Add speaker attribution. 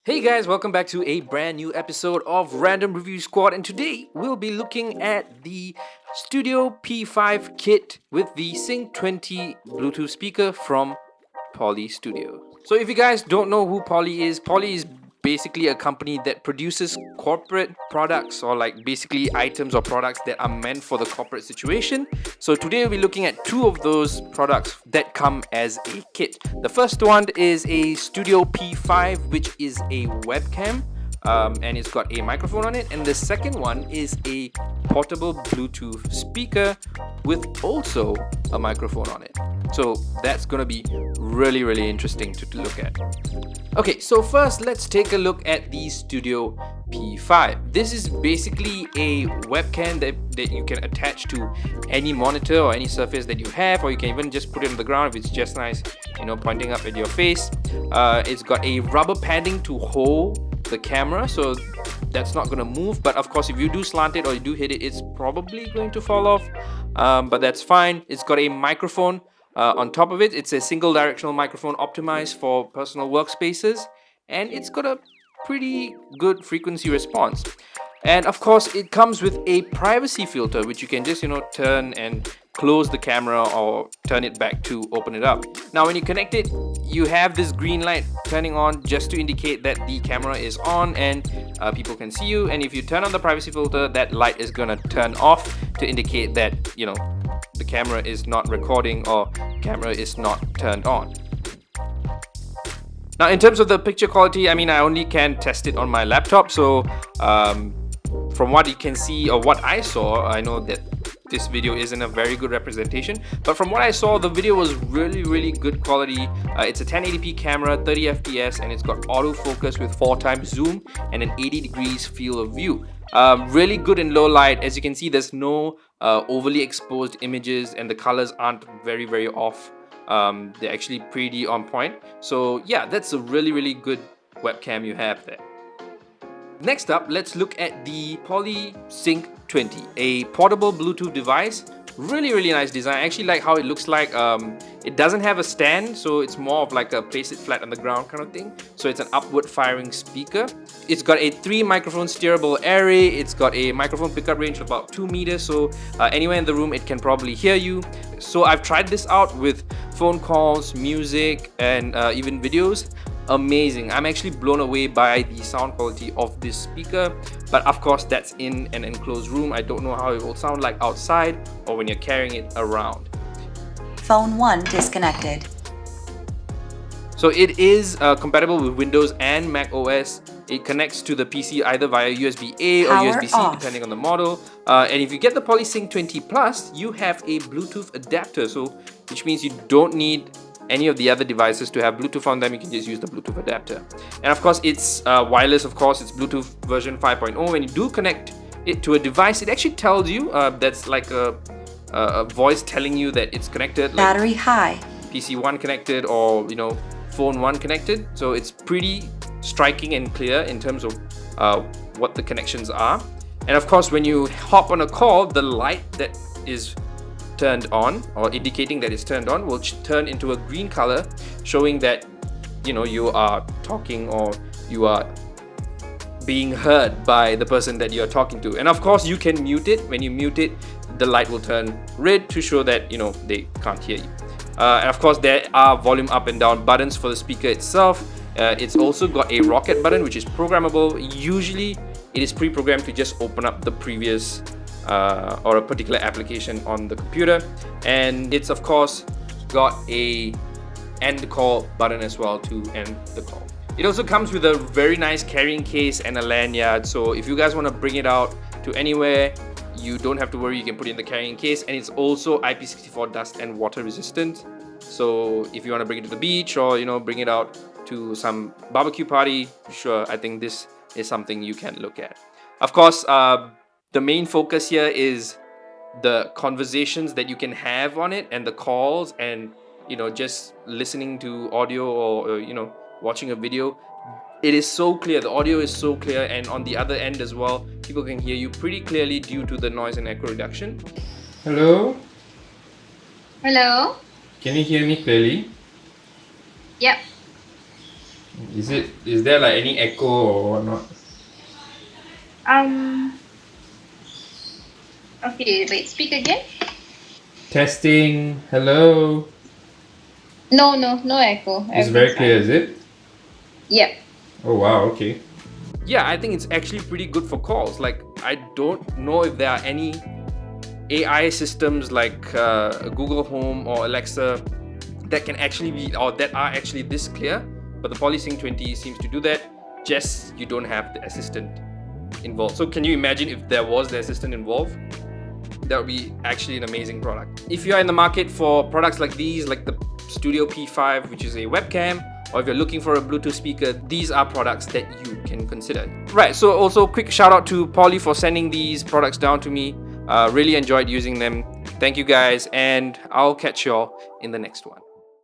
Speaker 1: Hey guys, welcome back to a brand new episode of Random Review Squad, and today we'll be looking at the Studio P5 kit with the Sync 20 Bluetooth speaker from Poly Studio. So if you guys don't know who Poly is basically a company that produces corporate products, or like basically items or products that are meant for the corporate situation. So today we'll be looking at two of those products that come as a kit. The first one is a Studio P5, which is a webcam, and it's got a microphone on it, and the second one is a portable Bluetooth speaker with also a microphone on it. So that's gonna be really interesting to look at. Okay, so first let's take a look at the Studio P5. This is basically a webcam that you can attach to any monitor or any surface that you have, or you can even just put it on the ground if it's just nice, pointing up at your face. It's got a rubber padding to hold the camera, so that's not going to move, but of course if you do slant it or you do hit it, it's probably going to fall off, but that's fine. It's got a microphone on top of it. It's a single directional microphone optimized for personal workspaces, and it's got a pretty good frequency response. And of course it comes with a privacy filter, which you can just turn and close the camera or turn it back to open it up. Now when you connect it, you have this green light turning on just to indicate that the camera is on and people can see you. And if you turn on the privacy filter, that light is gonna turn off to indicate that the camera is not recording or camera is not turned on. Now in terms of the picture quality, I only can test it on my laptop, so from what you can see or what I saw, I know that this video isn't a very good representation, but from what I saw, the video was really good quality. It's a 1080p camera, 30 fps, and it's got autofocus with 4x zoom and an 80 degrees field of view. Really good in low light. As you can see, there's no overly exposed images, and the colors aren't very off. They're actually pretty on point. So yeah, that's a really good webcam you have there. Next up, let's look at the Poly Sync 20, a portable Bluetooth device. Really nice design. I actually like how it looks like. It doesn't have a stand, so it's more of like a place it flat on the ground kind of thing. So it's an upward firing speaker. It's got a 3 microphone steerable array. It's got a microphone pickup range of about 2 meters, so anywhere in the room it can probably hear you. So I've tried this out with phone calls, music, and even videos. Amazing. I'm actually blown away by the sound quality of this speaker, but of course that's in an enclosed room. I don't know how it will sound like outside or when you're carrying it around.
Speaker 2: Phone 1 disconnected.
Speaker 1: So it is compatible with Windows and Mac OS. It connects to the PC either via USB-A or
Speaker 2: Power
Speaker 1: USB-C
Speaker 2: off.
Speaker 1: depending on the model. And if you get the PolySync 20 Plus, you have a Bluetooth adapter, which means you don't need any of the other devices to have Bluetooth on them. You can just use the Bluetooth adapter. And of course it's wireless. Of course it's Bluetooth version 5.0. When you do connect it to a device, it actually tells you that's like a voice telling you that it's connected, like
Speaker 2: Battery high.
Speaker 1: PC 1 connected or phone 1 connected. So it's pretty striking and clear in terms of what the connections are. And of course when you hop on a call, the light that is turned on or indicating that it's turned on will turn into a green color, showing that you are talking or you are being heard by the person that you're talking to. And of course you can mute it. When you mute it, the light will turn red to show that they can't hear you. And of course there are volume up and down buttons for the speaker itself. It's also got a rocket button, which is programmable. Usually it is pre-programmed to just open up the previous or a particular application on the computer, and it's of course got a end call button as well to end the call. It also comes with a very nice carrying case and a lanyard, so if you guys want to bring it out to anywhere, you don't have to worry. You can put it in the carrying case, and it's also IP64 dust and water resistant. So if you want to bring it to the beach or bring it out to some barbecue party, sure, I think this is something you can look at. Of course, the main focus here is the conversations that you can have on it and the calls, and just listening to audio or watching a video. It is so clear. The audio is so clear, and on the other end as well, people can hear you pretty clearly due to the noise and echo reduction.
Speaker 3: Hello?
Speaker 4: Hello?
Speaker 3: Can you hear me clearly?
Speaker 4: Yep.
Speaker 1: Is there like any echo or whatnot?
Speaker 3: Okay, wait, speak again.
Speaker 1: Testing. Hello.
Speaker 3: No echo.
Speaker 1: It's very clear, is it?
Speaker 3: Yep.
Speaker 1: Oh wow, okay. Yeah, I think it's actually pretty good for calls. Like, I don't know if there are any AI systems like Google Home or Alexa that can actually be, or that are actually this clear. But the PolySync 20 seems to do that. Just you don't have the assistant involved. So can you imagine if there was the assistant involved? That would be actually an amazing product. If you are in the market for products like these, like the Studio P5, which is a webcam, or if you're looking for a Bluetooth speaker, these are products that you can consider. Right, so also quick shout out to Poly for sending these products down to me. Really enjoyed using them. Thank you guys, and I'll catch y'all in the next one.